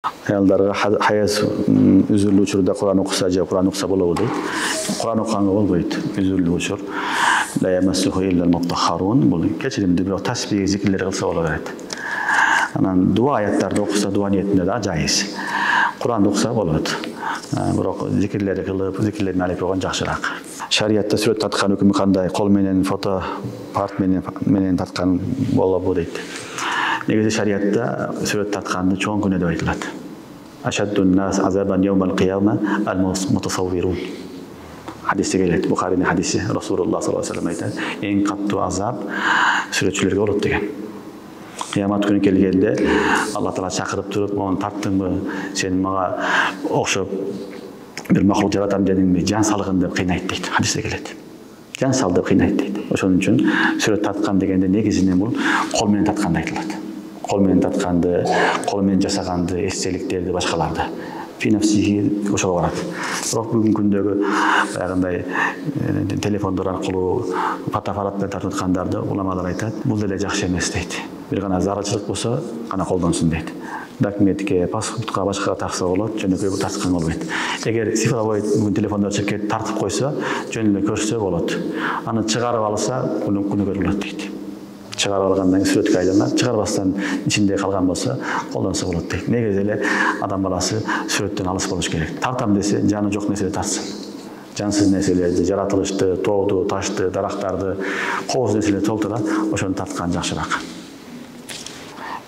Аялдарга хаяс үзүрлүү учурда Кур'ан окуса же Кур'ан окуса болобу дейт. Кур'ан окуганга болбойт. Үзүрлүү учур. Ла ямассуху илля ал-муттаххарун. Бул кечиримдүү бирок тасбих зикирлер кылса боло берет. Анан дуа аяттарды окуса дуа ниетинде да жайыз. Кур'ан окуса болот. Бирок зикирлерди кылып, зикирлерин алып койгон жакшыраак. Шариятта сүрөт таткан өкүмү кандай? Кол менен фото парт менен таткан болобу дейт. Негизи шариятта сүрөт татканды чоң күнөө деп айтылат. Ашаддун нас азабан йаумал кияма ал-мутасаввирун. Хадисте келет, Бухаринин хадиси, Расулуллах саллаллаху алейхи ва саллям айтат, эң каттуу азап сүрөтчүлөргө болот деген. Кыямат күнү келгенде Алла Таала чакырып туруп, "Мону тарттыңбы? Сен мага окшоп бир макулук жаратам дедиңби? Жан салгын" деп кыйнайт дейт. Хадисте келет. Жан сал деп кыйнайт дейт. Ошон үчүн сүрөт таткан дегенде негизинен бул кол менен татканды айтылат. Кол менен татканды, кол менен жасаганды, эстеликтерди, башкаларды. Финапсихи ошого барат. Бирок бүгүнкү күндөгү баягындай телефондор аркылуу фотоаппарат менен тартып аткандарды уламалар айтат, бул деле жакшы эмес дейт. Бир гана зарылчылык болсо гана колдонсун дейт. Документке, паспортко, башкага такса болот, жөнөкөй тарткан болбойт. Эгер цифровой бүгүн телефондор чыгып кетип тартып койсо, жөн эле көрсө болот. Аны чыгарып алса, күнөкөр болот дейт. Чыгарып алгандан кийин сүрөткө айланат, чыгарбастан ичинде калган болсо колдонсо болот дейт. Негизи эле адам баласы сүрөттөн алыс болуш керек. Тартам десе, жаны жок нерселерди тартсын. Жансыз нерселерди, жаратылышты, тооду, ташты, дарактарды, кооз нерселерди толтура, ошону тарткан жакшыраак.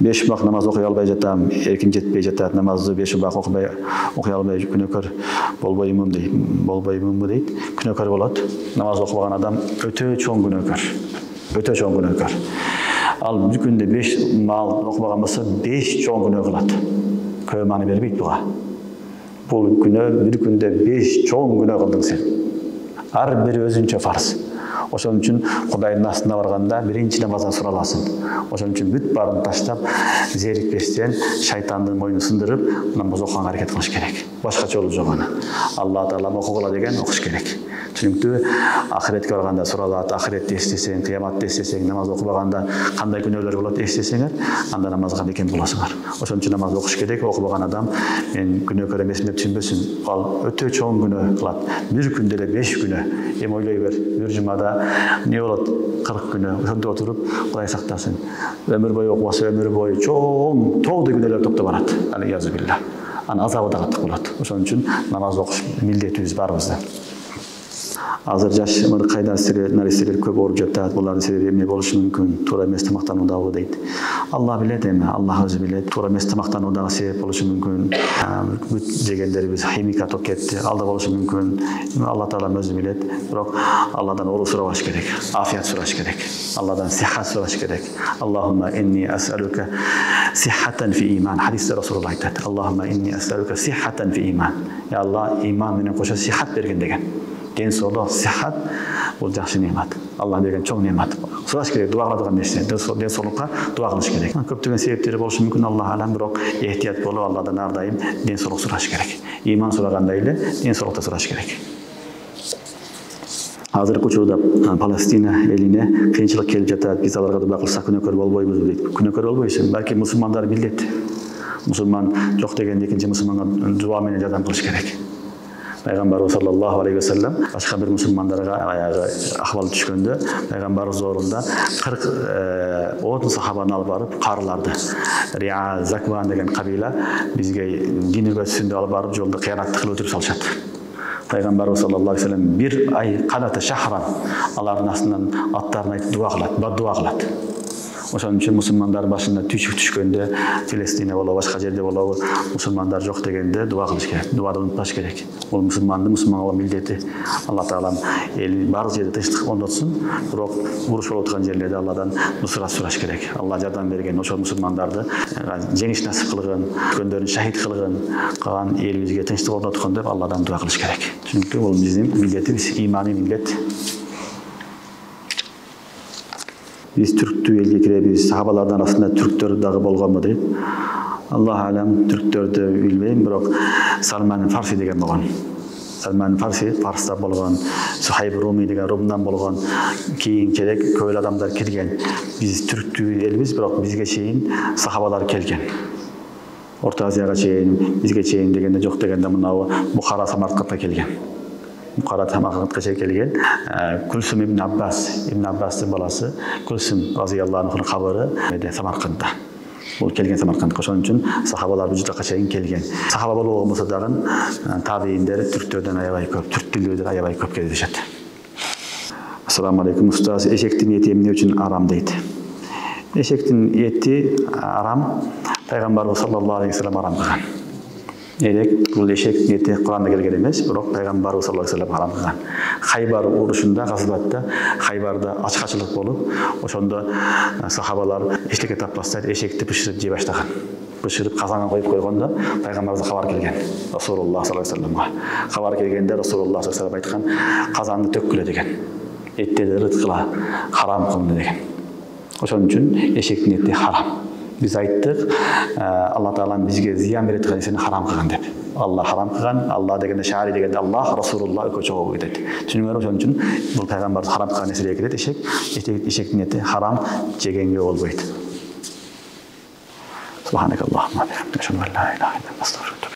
5 убак намаз окуй албай жатам, эрким жетпей жатат, намазды 5 убак окуй албай күнөкөр болбоймунбу дейт. Күнөкөр болот. Намаз окубаган адам өтө чоң күнөкөр. Өтө чоң күнөкөр. Ал бир күндө 5 маал окубаган болсо 5 чоң күнөө кылат. Көп маани бербейт буга. Бул күнөө бир күндө 5 чоң күнөө кылдың сен. Ар бири өзүнчө фарз. Ошон үчүн Кудайдын астына барганда биринчи намаздан сураласың. Ошон үчүн бүт баарын таштап, зерикпестен шайтандын мойнун сындырып, намаз окуганга аракет кылыш керек. Башка жолу жок аны. Алла Таала окугула деген окуш керек. Түнүктүү ахиретке барганда суралат, ахиретти эстесең, кыяматты эстесең, намаз окубаганда кандай күнөөлөр болот эстесеңер, анда намазга бекем болосуңар. Ошон үчүн намаз окуш керек. Окубаган адам мен күнөөкөр эмесмин деп түшүнбөсүн. Ал өтө чоң күнөө кылат. Бир күндө эле 5 күнөө. Эми ойлой бер, бир жумада не болот 40 күнөө. Ошондо отуруп, Кудай сактасын. Өмүр бою окубаса өмүр бою чоң тоодой күнөөлөр топтоп барат. Алийязу билла. Анын азабы да катык болот. Ошон үчүн намаз окуш милдетибиз барыбызда. Азыр жаш кайда наристелер көп ооруп жатат. Булардын себеби эмне болушу мүмкүн? Туура эмес тамактануудабы дейт. Алла билет эми, Аллах өзү билет. Туура эмес тамактануудага себеп болушу мүмкүн. Бүт жегендерибиз химикат окуп кетти. Алда болушу мүмкүн. Алла Таала өзү билет. Бирок Алладан оору сурабаш керек. Афият сураш керек. Алладан сихат сураш керек. Аллахумма инни ас'алука сиххатан фи иман. Хадисте Расулуллах айтат. Аллахумма инни ас'алука сиххатан фи иман. Я Алла, иман менен кошо сихат берген деген. Ден соолук, сихат бул жакшы немат. Алла берген чоң немат. Сураш керек, дуа кылдыган нерсе. Ден соолукка дуа кылыш керек. Көптөгөн себептери болушу мүмкүн, Аллах алам, бирок эhtiyat болуп Алладан ар дайым ден соолук сураш керек. Иман сурагандай эле ден соолукта сураш керек. Азыркы учурда Палестина элине кыйынчылык келип жатат. Биз аларга дуа кылсак күнөөкөр болбойбузбу дейт. Күнөөкөр болбойсуң. Балки мусулмандар билет. Мусулман жок дегенде экинчи мусулманга дуа менен жардам кылыш керек. Пайгамбарыбыз саллаллаху алейхи ва саллям башка бир мусулмандарга аягы ахвал түшкөндө пайгамбарыбыз орунда 40 сахабаны алып барып карыларды. Риа Закван деген кабила бизге дин өгөтүсүндө алып барып жолдо кыянаттык кылып өтүрүп салышат. Пайгамбарыбыз саллаллаху алейхи ва саллям бир ай канаты шахран алардын астынан аттарын айтып дуа кылат, баддуа кылат. Ошон үчүн мусулмандар башына түйшүк түшкөндө, Филистине болобу, башка жерде болобу, мусулмандар жок дегенде дуа кылыш керек. Дуады унутпаш керек. Бул мусулманга милдети. Алла Таалам эл бар жерде тынчтык орнотсун, бирок уруш болуп турган жерлерде Алладан нусрат сураш керек. Алла жардам берген ошол мусулмандарды жеңиш насип кылгын, өткөндөрүн шахид кылгын, калган элибизге тынчтык орноткон деп Алладан дуа кылыш керек. Түшүнүктүү, бул биздин милдетибиз, иманий милдет. Biz Türktүү элге киребиз, сахабалардын арасында түрктөр дагы болгонбу дейт. Аллах алам, түрктөрдү билбейм, бирок Салман Фарси деген болгон. Салман Фарси Фарста болгон, Сухайб Руми деген Румдан болгон, кийинчерээк көп адамдар кирген. Биз түрктүү элбиз, бирок бизге чейин сахабалар келген. Orta Azияга чейин, бизге чейин дегенде жок дегенде мынау Бухара Самаркандка келген. Бухара Самаркандка келген. Күлсүм ибн Аббастын баласы Күлсүм разыяллаху анхунун кабыры Самаркандда. Бул келген Самаркандка, ошон үчүн сахабалар бул жака чейин келген. Сахаба болуу болмосо дагы табийиндер түрктөрдөн аябай көп, түрк тилдүүлөр аябай көп кездешет. Assalamu alaikum ustaz. Eşektin eti emne üçün aram deydi. Eşektin eti aram, Peygamber sallallahu aleyhi ve sellem aram kılgan. Elek, bu eşektin eti Kur'an'da gelgen emes, biroq Peygamber sallallahu aleyhi ve sellem aram kılgan. Haybar uruşunda, Gazbat'ta, Haybar'da açıqaçılık bolup, oşonda sahabalar eşlik etaplastar, eşekti pişirip jey başlagan. Pişirip kazana koyup koygonda Peygamberimize haber kelgen. Rasulullah sallallahu aleyhi ve sellem. Haber kelgende Rasulullah sallallahu aleyhi ve sellem aytkan, kazanды tökküle degen. Etleri rıtkıla haram kılındı degen. Oşon üçün eşektin eti haram. Biz ayttık, Allah Teala bizge ziyan veretken esini haram kılgan dep. Allah haram kılgan, Allah degende şari degende Allah, Rasulullah ökö çoğu dedi. Çünkü oşon üçün bu Peygamber haram kılgan esine gidet eşektin eti haram jegenge bolboyt. Subhanakallahumma bihamdika, eşhedü en la ilahe illa ente, estağfiruke.